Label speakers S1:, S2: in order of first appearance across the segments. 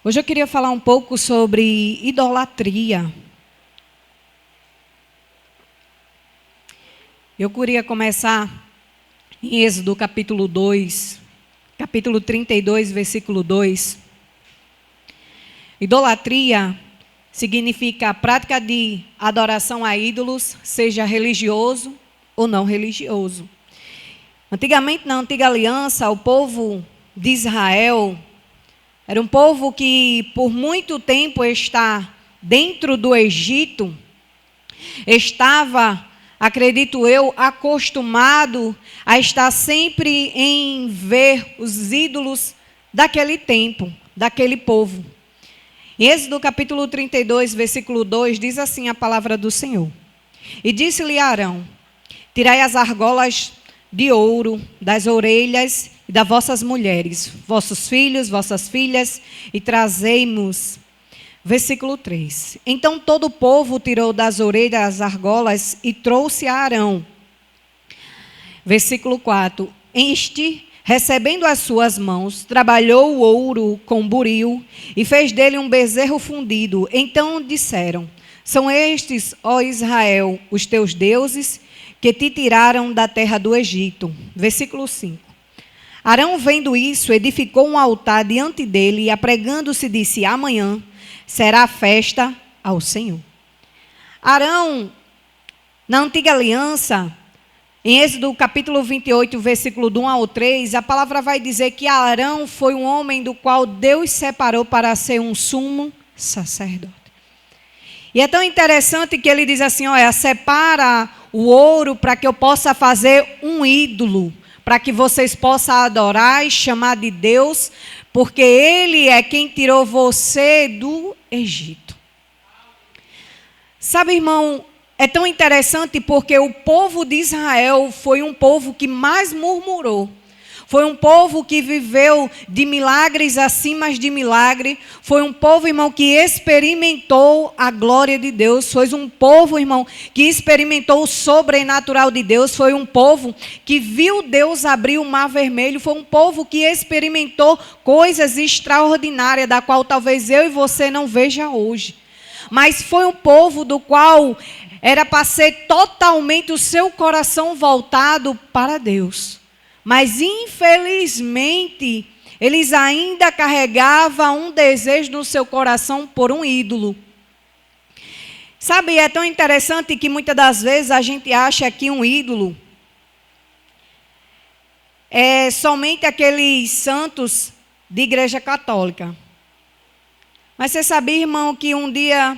S1: Hoje eu queria falar um pouco sobre idolatria. Eu queria começar em Êxodo capítulo 2, capítulo 32, versículo 2. Idolatria significa a prática de adoração a ídolos, seja religioso ou não religioso. Antigamente, na antiga aliança, o povo de Israel era um povo que por muito tempo está dentro do Egito, estava, acredito eu, acostumado a estar sempre em ver os ídolos daquele tempo, daquele povo. Em Êxodo capítulo 32, versículo 2, diz assim a palavra do Senhor. E disse-lhe Arão, tirai as argolas de ouro das orelhas e das vossas mulheres, vossos filhos, vossas filhas, e trazei-nos. Versículo 3. Então todo o povo tirou das orelhas as argolas e trouxe a Arão. Versículo 4. Este, recebendo as suas mãos, trabalhou o ouro com buril e fez dele um bezerro fundido. Então disseram, são estes, ó Israel, os teus deuses, que te tiraram da terra do Egito. Versículo 5. Arão, vendo isso, edificou um altar diante dele e, apregando-se, disse, amanhã será festa ao Senhor. Arão, na antiga aliança, em Êxodo capítulo 28, versículo do 1 ao 3, a palavra vai dizer que Arão foi um homem do qual Deus separou para ser um sumo sacerdote. E é tão interessante que ele diz assim, olha, separa o ouro para que eu possa fazer um ídolo, para que vocês possam adorar e chamar de Deus, porque Ele é quem tirou você do Egito. Sabe, irmão, é tão interessante porque o povo de Israel foi um povo que mais murmurou. Foi um povo que viveu de milagres acima de milagre. Foi um povo, irmão, que experimentou a glória de Deus. Foi um povo, irmão, que experimentou o sobrenatural de Deus. Foi um povo que viu Deus abrir o mar vermelho. Foi um povo que experimentou coisas extraordinárias, da qual talvez eu e você não veja hoje. Mas foi um povo do qual era para ser totalmente o seu coração voltado para Deus. Mas, infelizmente, eles ainda carregavam um desejo no seu coração por um ídolo. Sabe, é tão interessante que muitas das vezes a gente acha que um ídolo é somente aqueles santos de igreja católica. Mas você sabia, irmão, que um dia,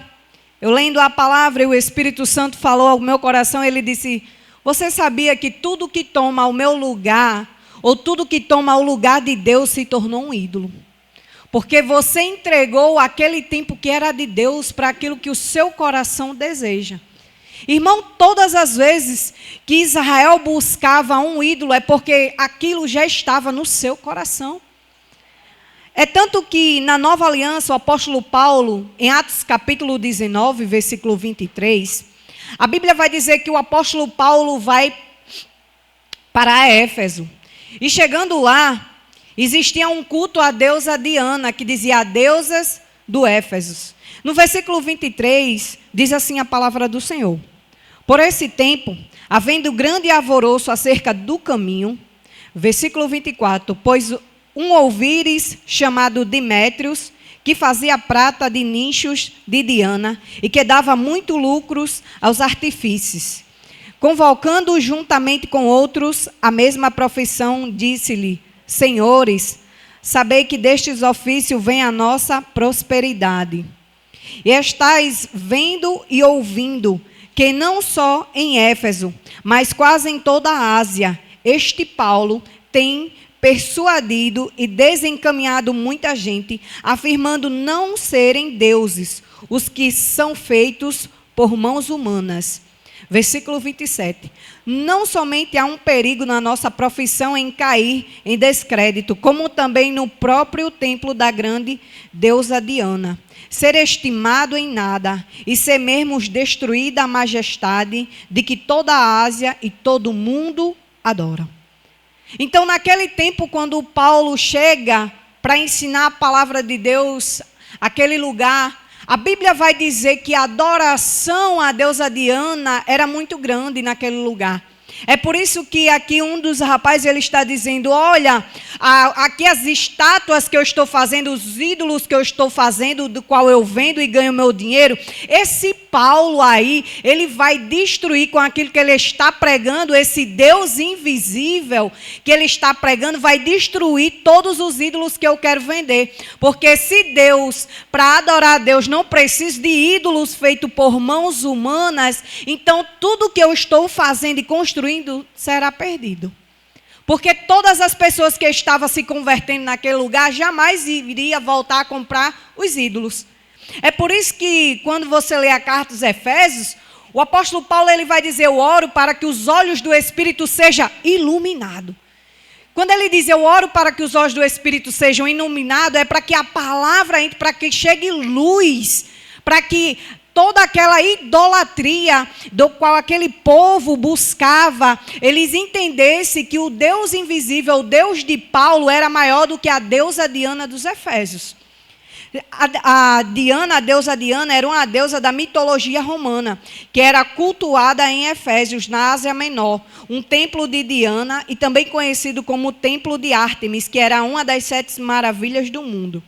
S1: eu lendo a palavra e o Espírito Santo falou ao meu coração, ele disse... Você sabia que tudo que toma o meu lugar, ou tudo que toma o lugar de Deus se tornou um ídolo? Porque você entregou aquele tempo que era de Deus para aquilo que o seu coração deseja. Irmão, todas as vezes que Israel buscava um ídolo, é porque aquilo já estava no seu coração. É tanto que na Nova Aliança, o apóstolo Paulo, em Atos capítulo 19, versículo 23... A Bíblia vai dizer que o apóstolo Paulo vai para Éfeso. E chegando lá, existia um culto à deusa Diana, que dizia a deusas do Éfeso. No versículo 23, diz assim a palavra do Senhor. Por esse tempo, havendo grande alvoroço acerca do caminho, versículo 24, pois um ouvires chamado Demétrios, que fazia prata de nichos de Diana e que dava muito lucros aos artífices. Convocando juntamente com outros a mesma profissão, disse-lhe, senhores, sabei que destes ofícios vem a nossa prosperidade. E estáis vendo e ouvindo que não só em Éfeso, mas quase em toda a Ásia, este Paulo tem persuadido e desencaminhado muita gente, afirmando não serem deuses, os que são feitos por mãos humanas. Versículo 27. Não somente há um perigo na nossa profissão em cair em descrédito, como também no próprio templo da grande deusa Diana, ser estimado em nada e ser mesmo destruída a majestade de que toda a Ásia e todo o mundo adoram. Então, naquele tempo, quando Paulo chega para ensinar a palavra de Deus aquele lugar, a Bíblia vai dizer que a adoração à deusa Diana era muito grande naquele lugar. É por isso que aqui um dos rapazes ele está dizendo, olha, aqui as estátuas que eu estou fazendo, os ídolos que eu estou fazendo, do qual eu vendo e ganho meu dinheiro, esse Paulo aí, ele vai destruir com aquilo que ele está pregando, esse Deus invisível que ele está pregando, vai destruir todos os ídolos que eu quero vender. Porque se Deus, para adorar a Deus, não precisa de ídolos feitos por mãos humanas, então tudo que eu estou fazendo e construindo será perdido. Porque todas as pessoas que estavam se convertendo naquele lugar jamais iria voltar a comprar os ídolos. É por isso que quando você lê a carta dos Efésios, o apóstolo Paulo ele vai dizer, eu oro para que os olhos do Espírito sejam iluminados. Quando ele diz, eu oro para que os olhos do Espírito sejam iluminados, é para que a palavra entre, para que chegue luz, para que toda aquela idolatria do qual aquele povo buscava, eles entendessem que o Deus invisível, o Deus de Paulo, era maior do que a deusa Diana dos Efésios. A deusa Diana, era uma deusa da mitologia romana, que era cultuada em Efésios, na Ásia Menor. Um templo de Diana, e também conhecido como o Templo de Ártemis, que era uma das 7 maravilhas do mundo.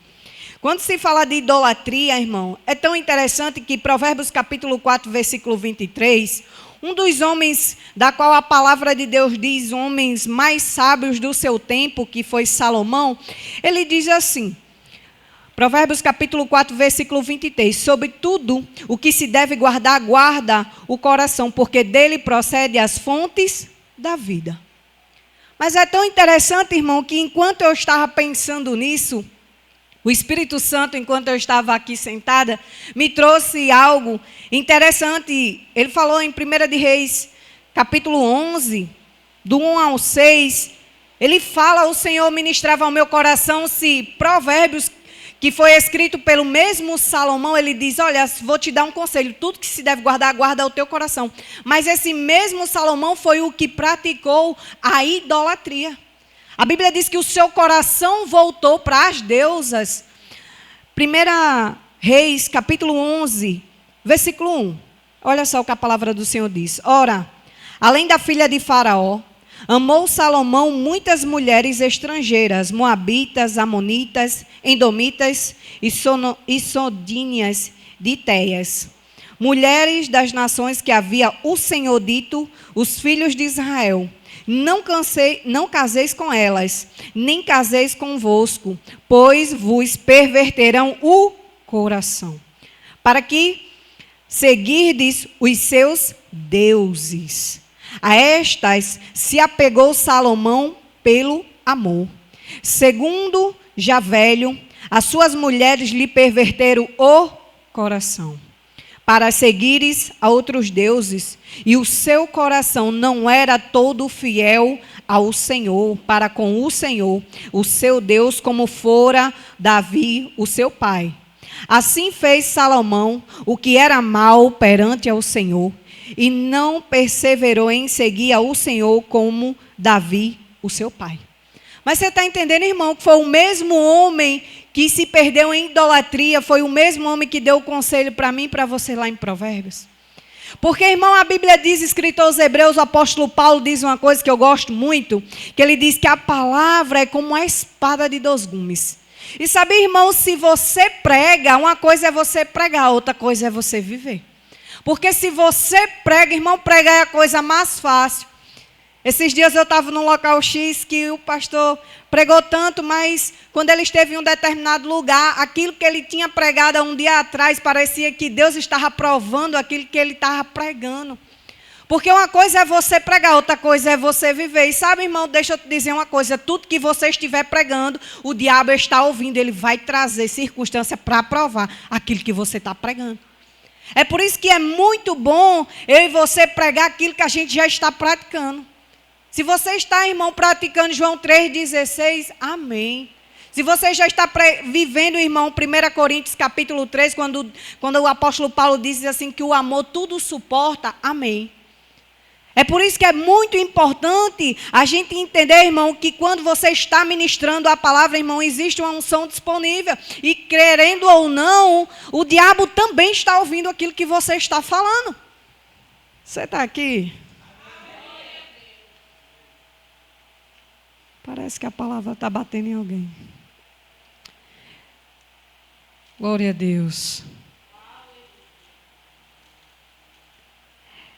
S1: Quando se fala de idolatria, irmão, é tão interessante que Provérbios capítulo 4, versículo 23, um dos homens da qual a palavra de Deus diz, homens mais sábios do seu tempo, que foi Salomão, ele diz assim, Provérbios capítulo 4, versículo 23, sobre tudo o que se deve guardar, guarda o coração, porque dele procede as fontes da vida. Mas é tão interessante, irmão, que enquanto eu estava pensando nisso, o Espírito Santo, enquanto eu estava aqui sentada, me trouxe algo interessante. Ele falou em 1 de Reis, capítulo 11, do 1 ao 6. Ele fala, o Senhor ministrava ao meu coração, se Provérbios, que foi escrito pelo mesmo Salomão, ele diz, olha, vou te dar um conselho, tudo que se deve guardar, guarda o teu coração. Mas esse mesmo Salomão foi o que praticou a idolatria. A Bíblia diz que o seu coração voltou para as deusas. 1 Reis, capítulo 11, versículo 1. Olha só o que a palavra do Senhor diz. Ora, além da filha de Faraó, amou Salomão muitas mulheres estrangeiras, moabitas, amonitas, endomitas e sodíneas de Iteias. Mulheres das nações que havia o Senhor dito, os filhos de Israel. Não caseis com elas, nem caseis convosco, pois vos perverterão o coração, para que seguirdes os seus deuses. A estas se apegou Salomão pelo amor. Segundo já velho, as suas mulheres lhe perverteram o coração, para seguires a outros deuses, e o seu coração não era todo fiel ao Senhor, para com o Senhor, o seu Deus, como fora Davi, o seu pai. Assim fez Salomão o que era mal perante ao Senhor, e não perseverou em seguir ao Senhor como Davi, o seu pai. Mas você está entendendo, irmão, que foi o mesmo homem que se perdeu em idolatria, foi o mesmo homem que deu o conselho para mim e para você lá em Provérbios. Porque, irmão, a Bíblia diz, escrito aos Hebreus, o apóstolo Paulo diz uma coisa que eu gosto muito, que ele diz que a palavra é como uma espada de 2 gumes. E sabe, irmão, se você prega, uma coisa é você pregar, outra coisa é você viver. Porque se você prega, irmão, pregar é a coisa mais fácil. Esses dias eu estava num local X que o pastor pregou tanto, mas quando ele esteve em um determinado lugar, aquilo que ele tinha pregado há um dia atrás, parecia que Deus estava provando aquilo que ele estava pregando. Porque uma coisa é você pregar, outra coisa é você viver. E sabe, irmão, deixa eu te dizer uma coisa, tudo que você estiver pregando, o diabo está ouvindo, ele vai trazer circunstância para provar aquilo que você está pregando. É por isso que é muito bom eu e você pregar aquilo que a gente já está praticando. Se você está, irmão, praticando João 3,16, amém. Se você já está vivendo, irmão, 1 Coríntios capítulo 3, quando o apóstolo Paulo diz assim que o amor tudo suporta, amém. É por isso que é muito importante a gente entender, irmão, que quando você está ministrando a palavra, irmão, existe uma unção disponível. E querendo ou não, o diabo também está ouvindo aquilo que você está falando. Você está aqui? Parece que a palavra está batendo em alguém. Glória a Deus.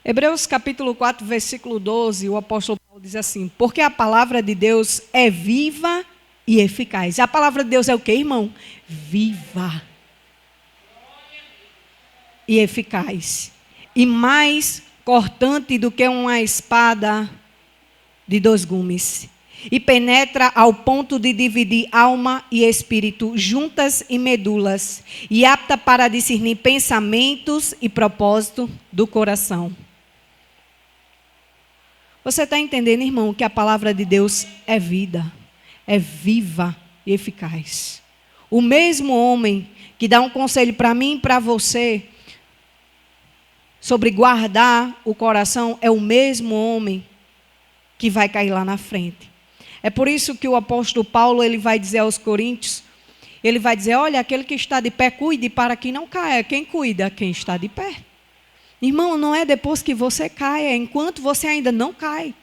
S1: Hebreus capítulo 4, versículo 12, o apóstolo Paulo diz assim: porque a palavra de Deus é viva e eficaz. A palavra de Deus é o quê, irmão? Viva e eficaz. E mais cortante do que uma espada de 2 gumes. E penetra ao ponto de dividir alma e espírito, juntas e medulas, e apta para discernir pensamentos e propósito do coração. Você está entendendo, irmão, que a palavra de Deus é vida, é viva e eficaz. O mesmo homem que dá um conselho para mim e para você sobre guardar o coração é o mesmo homem que vai cair lá na frente. É por isso que o apóstolo Paulo ele vai dizer aos coríntios, ele vai dizer, olha, aquele que está de pé, cuide para que não caia. Quem cuida? Quem está de pé. Irmão, não é depois que você cai, é enquanto você ainda não cai.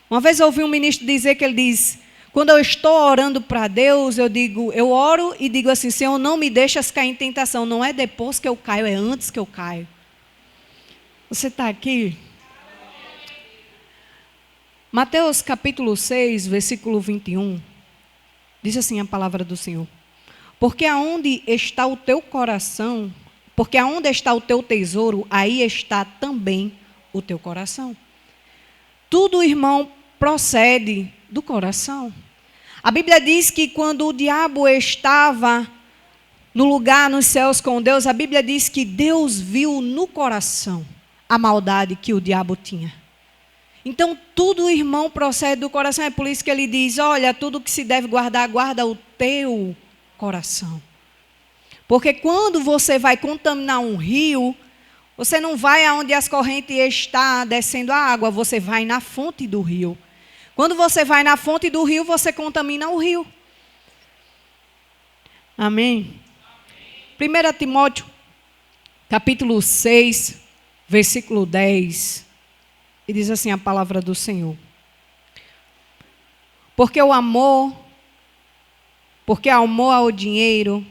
S1: Uma vez eu ouvi um ministro dizer que ele diz, quando eu estou orando para Deus, eu oro e digo assim, Senhor, não me deixas cair em tentação. Não é depois que eu caio, é antes que eu caio. Você está aqui? Mateus capítulo 6, versículo 21, diz assim a palavra do Senhor. Porque aonde está o teu coração, porque aonde está o teu tesouro, aí está também o teu coração. Tudo, irmão, procede do coração. A Bíblia diz que quando o diabo estava no lugar nos céus com Deus, a Bíblia diz que Deus viu no coração a maldade que o diabo tinha. Então, tudo, irmão, procede do coração. É por isso que ele diz, olha, tudo que se deve guardar, guarda o teu coração. Porque quando você vai contaminar um rio, você não vai aonde as correntes estão descendo a água, você vai na fonte do rio. Quando você vai na fonte do rio, você contamina o rio. Amém? 1 Timóteo, capítulo 6, versículo 10. E diz assim a palavra do Senhor. Porque o amor ao dinheiro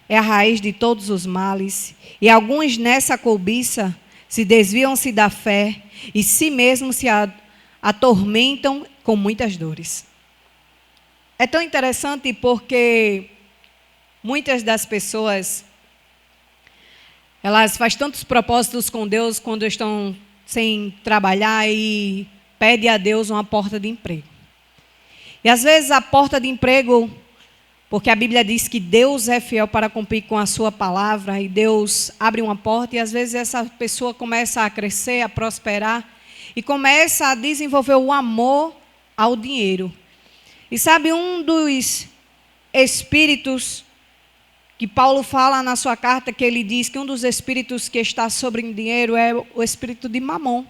S1: é a raiz de todos os males, e alguns nessa cobiça se desviam-se da fé e si mesmos se atormentam com muitas dores. É tão interessante porque muitas das pessoas, elas fazem tantos propósitos com Deus quando estão sem trabalhar e pede a Deus uma porta de emprego. E às vezes a porta de emprego, porque a Bíblia diz que Deus é fiel para cumprir com a sua palavra, e Deus abre uma porta, e às vezes essa pessoa começa a crescer, a prosperar, e começa a desenvolver o amor ao dinheiro. E sabe, um dos espíritos que Paulo fala na sua carta, que ele diz que um dos espíritos que está sobre o dinheiro é o espírito de Mamon.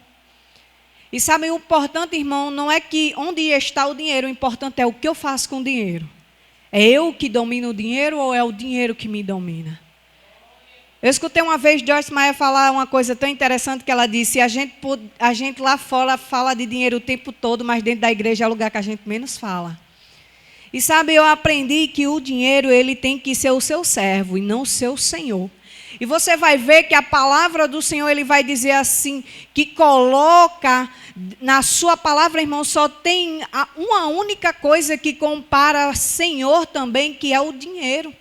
S1: E sabe, o importante, irmão, não é que onde está o dinheiro, o importante é o que eu faço com o dinheiro. É eu que domino o dinheiro ou é o dinheiro que me domina? Eu escutei uma vez Joyce Meyer falar uma coisa tão interessante que ela disse, a gente lá fora fala de dinheiro o tempo todo, mas dentro da igreja é o lugar que a gente menos fala. E sabe, eu aprendi que o dinheiro ele tem que ser o seu servo e não o seu senhor. E você vai ver que a palavra do Senhor, ele vai dizer assim, que coloca na sua palavra, irmão, só tem uma única coisa que compara Senhor também, que é o dinheiro.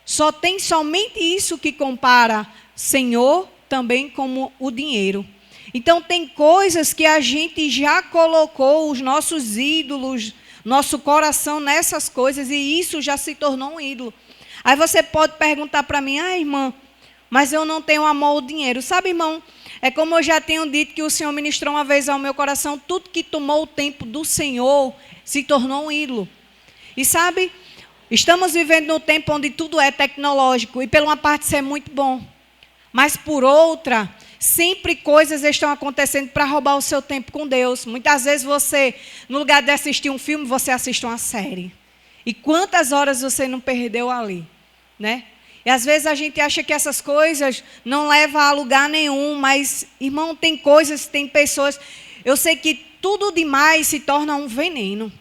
S1: Só tem somente isso que compara Senhor também como o dinheiro. Então tem coisas que a gente já colocou os nossos ídolos, nosso coração nessas coisas, e isso já se tornou um ídolo. Aí você pode perguntar para mim, irmã, mas eu não tenho amor ao dinheiro. Sabe, irmão, é como eu já tenho dito que o Senhor ministrou uma vez ao meu coração, tudo que tomou o tempo do Senhor se tornou um ídolo. E sabe, estamos vivendo num tempo onde tudo é tecnológico, e por uma parte isso é muito bom. Mas por outra, sempre coisas estão acontecendo para roubar o seu tempo com Deus. Muitas vezes você, no lugar de assistir um filme, você assiste uma série. E quantas horas você não perdeu ali, né? E às vezes a gente acha que essas coisas não levam a lugar nenhum, mas, irmão, tem coisas, tem pessoas... Eu sei que tudo demais se torna um veneno.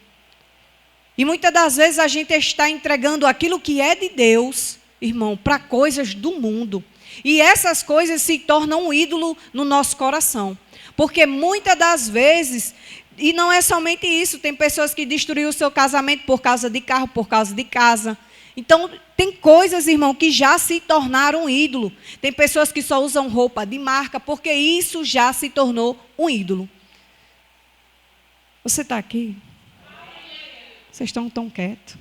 S1: E muitas das vezes a gente está entregando aquilo que é de Deus, irmão, para coisas do mundo. E essas coisas se tornam um ídolo no nosso coração. Porque muitas das vezes, e não é somente isso, tem pessoas que destruíram o seu casamento por causa de carro, por causa de casa. Então, tem coisas, irmão, que já se tornaram um ídolo. Tem pessoas que só usam roupa de marca, porque isso já se tornou um ídolo. Você está aqui? Vocês estão tão quietos.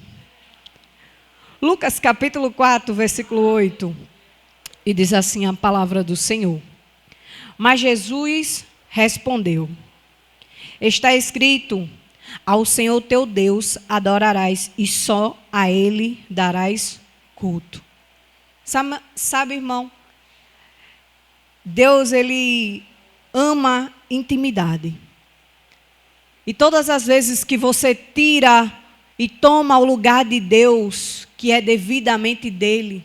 S1: Lucas capítulo 4, versículo 8. E diz assim a palavra do Senhor. Mas Jesus respondeu: está escrito, ao Senhor teu Deus adorarás e só a Ele darás culto. Sabe, irmão? Deus, Ele ama intimidade. E todas as vezes que você tira e toma o lugar de Deus, que é devidamente dele,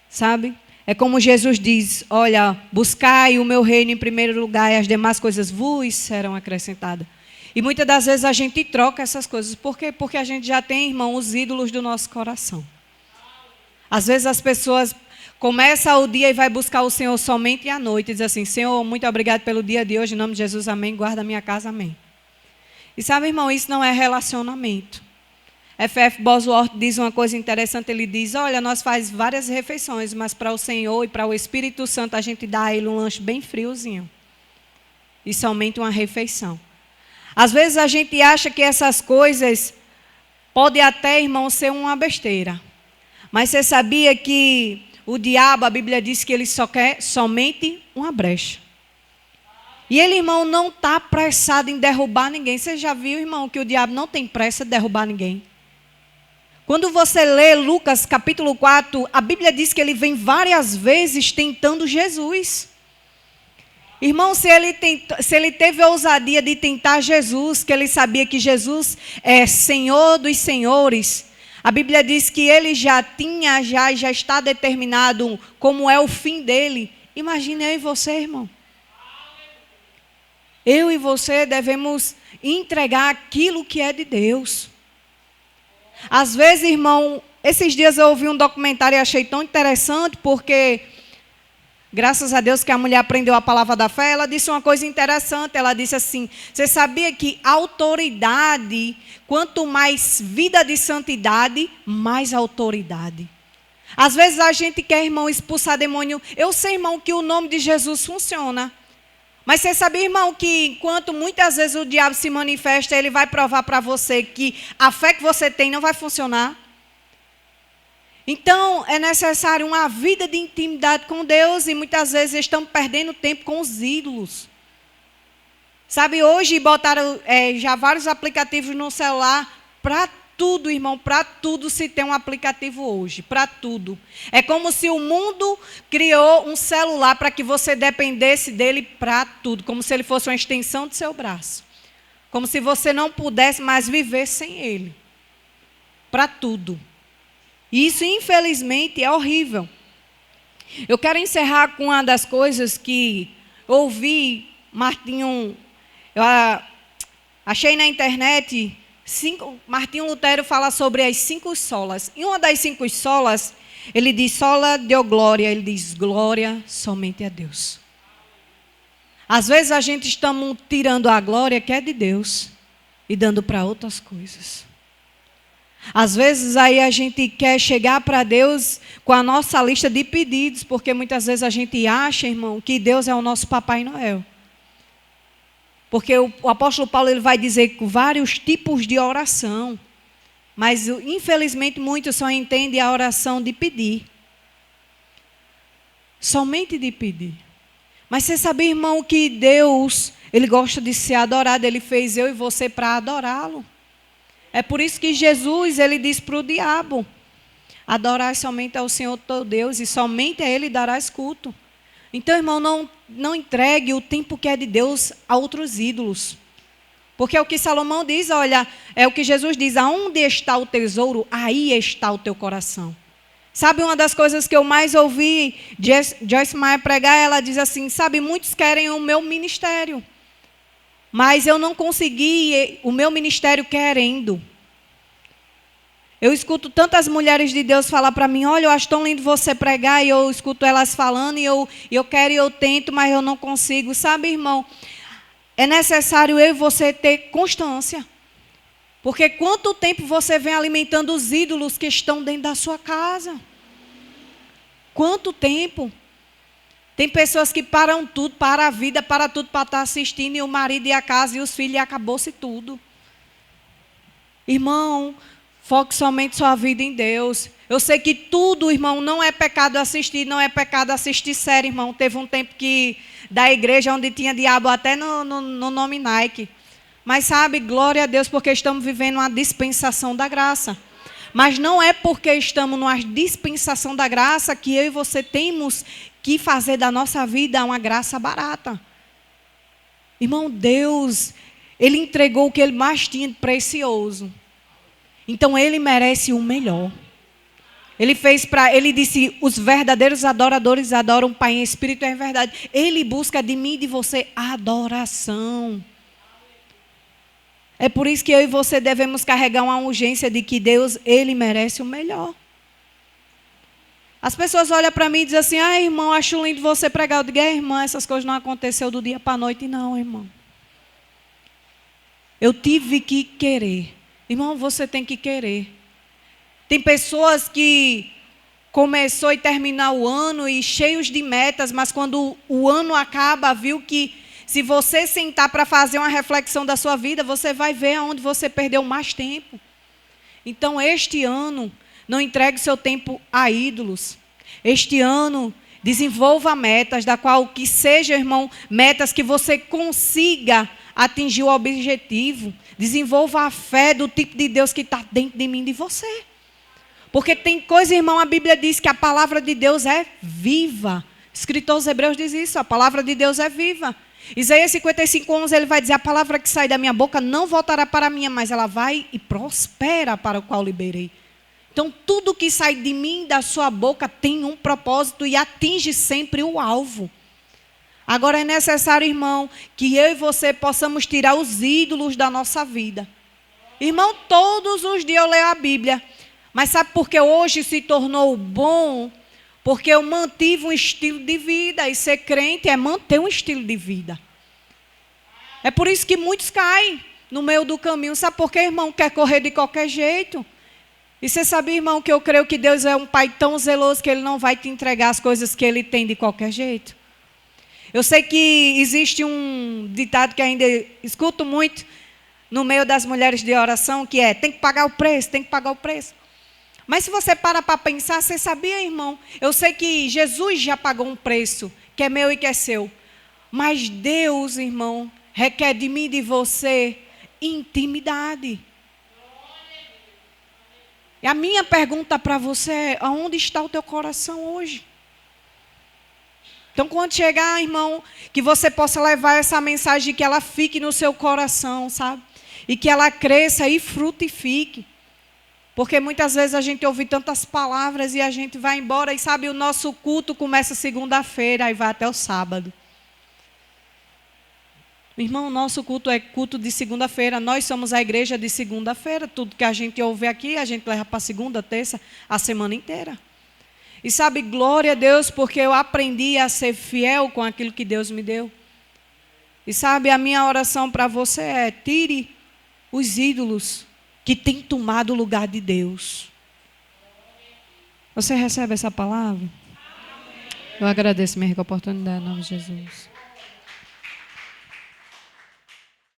S1: sabe? É como Jesus diz, olha, buscai o meu reino em primeiro lugar e as demais coisas vos serão acrescentadas. E muitas das vezes a gente troca essas coisas. Por quê? Porque a gente já tem, irmão, os ídolos do nosso coração. Às vezes as pessoas começam o dia e vai buscar o Senhor somente à noite. E diz assim, Senhor, muito obrigado pelo dia de hoje, em nome de Jesus, amém, guarda a minha casa, amém. E sabe, irmão, isso não é relacionamento. F.F. Bosworth diz uma coisa interessante, ele diz, olha, nós faz várias refeições, mas para o Senhor e para o Espírito Santo a gente dá a ele um lanche bem friozinho. E somente uma refeição. Às vezes a gente acha que essas coisas podem até, irmão, ser uma besteira. Mas você sabia que o diabo, a Bíblia diz que ele só quer somente uma brecha. E ele, irmão, não está apressado em derrubar ninguém. Você já viu, irmão, que o diabo não tem pressa de derrubar ninguém? Quando você lê Lucas capítulo 4, a Bíblia diz que ele vem várias vezes tentando Jesus. Irmão, se ele teve a ousadia de tentar Jesus, que ele sabia que Jesus é Senhor dos senhores, a Bíblia diz que ele já está determinado como é o fim dele. Imagine eu e você, irmão. Eu e você devemos entregar aquilo que é de Deus. Às vezes, irmão, esses dias eu ouvi um documentário e achei tão interessante, porque, graças a Deus que a mulher aprendeu a palavra da fé, ela disse uma coisa interessante, ela disse assim, você sabia que autoridade, quanto mais vida de santidade, mais autoridade. Às vezes a gente quer, irmão, expulsar demônio. Eu sei, irmão, que o nome de Jesus funciona. Mas você sabia, irmão, que enquanto muitas vezes o diabo se manifesta, ele vai provar para você que a fé que você tem não vai funcionar. Então, é necessário uma vida de intimidade com Deus e muitas vezes estamos perdendo tempo com os ídolos. Sabe, hoje botaram já vários aplicativos no celular para tudo, irmão, para tudo se tem um aplicativo hoje, para tudo. É como se o mundo criou um celular para que você dependesse dele para tudo, como se ele fosse uma extensão do seu braço. Como se você não pudesse mais viver sem ele. Para tudo. E isso, infelizmente, é horrível. Eu quero encerrar com uma das coisas que ouvi, Martinho, eu achei na internet... Martinho Lutero fala sobre as 5 solas. E uma das 5 solas, ele diz sola deo glória, ele diz glória somente a Deus. Às vezes a gente está tirando a glória que é de Deus e dando para outras coisas. Às vezes aí a gente quer chegar para Deus com a nossa lista de pedidos, porque muitas vezes a gente acha, irmão, que Deus é o nosso Papai Noel. Porque o apóstolo Paulo ele vai dizer vários tipos de oração. Mas, infelizmente, muitos só entendem a oração de pedir. Somente de pedir. Mas você sabia, irmão, que Deus, ele gosta de ser adorado. Ele fez eu e você para adorá-lo. É por isso que Jesus, ele diz para o diabo, adorar somente ao Senhor teu Deus e somente a ele darás culto. Então, irmão, não entregue o tempo que é de Deus a outros ídolos. Porque é o que Salomão diz, olha, é o que Jesus diz, aonde está o tesouro, aí está o teu coração. Sabe, uma das coisas que eu mais ouvi Joyce Meyer pregar, ela diz assim, sabe, muitos querem o meu ministério, mas eu não consegui o meu ministério querendo. Eu escuto tantas mulheres de Deus falar para mim, olha, eu acho tão lindo você pregar, e eu escuto elas falando, e eu quero e eu tento, mas eu não consigo. Sabe, irmão, é necessário eu e você ter constância. Porque quanto tempo você vem alimentando os ídolos que estão dentro da sua casa? Quanto tempo? Tem pessoas que param tudo, param a vida, param tudo para estar assistindo, e o marido e a casa e os filhos, e acabou-se tudo. Irmão, foque somente sua vida em Deus. Eu sei que tudo, irmão, não é pecado assistir, não é pecado assistir série, irmão. Teve um tempo que da igreja onde tinha diabo até no nome Nike. Mas sabe, glória a Deus, porque estamos vivendo uma dispensação da graça. Mas não é porque estamos numa dispensação da graça que eu e você temos que fazer da nossa vida uma graça barata. Irmão, Deus, Ele entregou o que Ele mais tinha de precioso. Então Ele merece o melhor. Ele disse, os verdadeiros adoradores adoram o Pai em espírito e em verdade. Ele busca de mim e de você adoração. É por isso que eu e você devemos carregar uma urgência de que Deus, Ele merece o melhor. As pessoas olham para mim e dizem assim, irmão, acho lindo você pregar. Eu digo, irmã, essas coisas não aconteceu do dia para a noite, não, irmão. Eu tive que querer. Irmão, você tem que querer. Tem pessoas que começou e terminar o ano e cheios de metas, mas quando o ano acaba, viu que se você sentar para fazer uma reflexão da sua vida, você vai ver aonde você perdeu mais tempo. Então, este ano, não entregue seu tempo a ídolos. Este ano, desenvolva metas, da qual que seja, irmão, metas que você consiga atingir o objetivo. Desenvolva a fé do tipo de Deus que está dentro de mim e de você. Porque tem coisa, irmão, a Bíblia diz que a palavra de Deus é viva. O escritor aos Hebreus diz isso, a palavra de Deus é viva. Isaías 55:11, ele vai dizer, a palavra que sai da minha boca não voltará para mim, mas ela vai e prospera para o qual liberei. Então, tudo que sai de mim, da sua boca, tem um propósito e atinge sempre o alvo. Agora é necessário, irmão, que eu e você possamos tirar os ídolos da nossa vida. Irmão, todos os dias eu leio a Bíblia. Mas sabe por que hoje se tornou bom? Porque eu mantive um estilo de vida. E ser crente é manter um estilo de vida. É por isso que muitos caem no meio do caminho. Sabe por quê, irmão? Quer correr de qualquer jeito. E você sabe, irmão, que eu creio que Deus é um Pai tão zeloso que Ele não vai te entregar as coisas que Ele tem de qualquer jeito. Eu sei que existe um ditado que ainda escuto muito no meio das mulheres de oração, que é, tem que pagar o preço, tem que pagar o preço. Mas se você para pensar, você sabia, irmão? Eu sei que Jesus já pagou um preço, que é meu e que é seu. Mas Deus, irmão, requer de mim e de você intimidade. E a minha pergunta para você é, aonde está o teu coração hoje? Então, quando chegar, irmão, que você possa levar essa mensagem, que ela fique no seu coração, sabe? E que ela cresça e frutifique. Porque muitas vezes a gente ouve tantas palavras e a gente vai embora e sabe, o nosso culto começa segunda-feira e vai até o sábado. Irmão, nosso culto é culto de segunda-feira, nós somos a igreja de segunda-feira, tudo que a gente ouve aqui, a gente leva para segunda, terça, a semana inteira. E sabe, glória a Deus, porque eu aprendi a ser fiel com aquilo que Deus me deu. E sabe, a minha oração para você é, tire os ídolos que tem tomado o lugar de Deus. Você recebe essa palavra? Eu agradeço minha rica oportunidade, em nome de Jesus.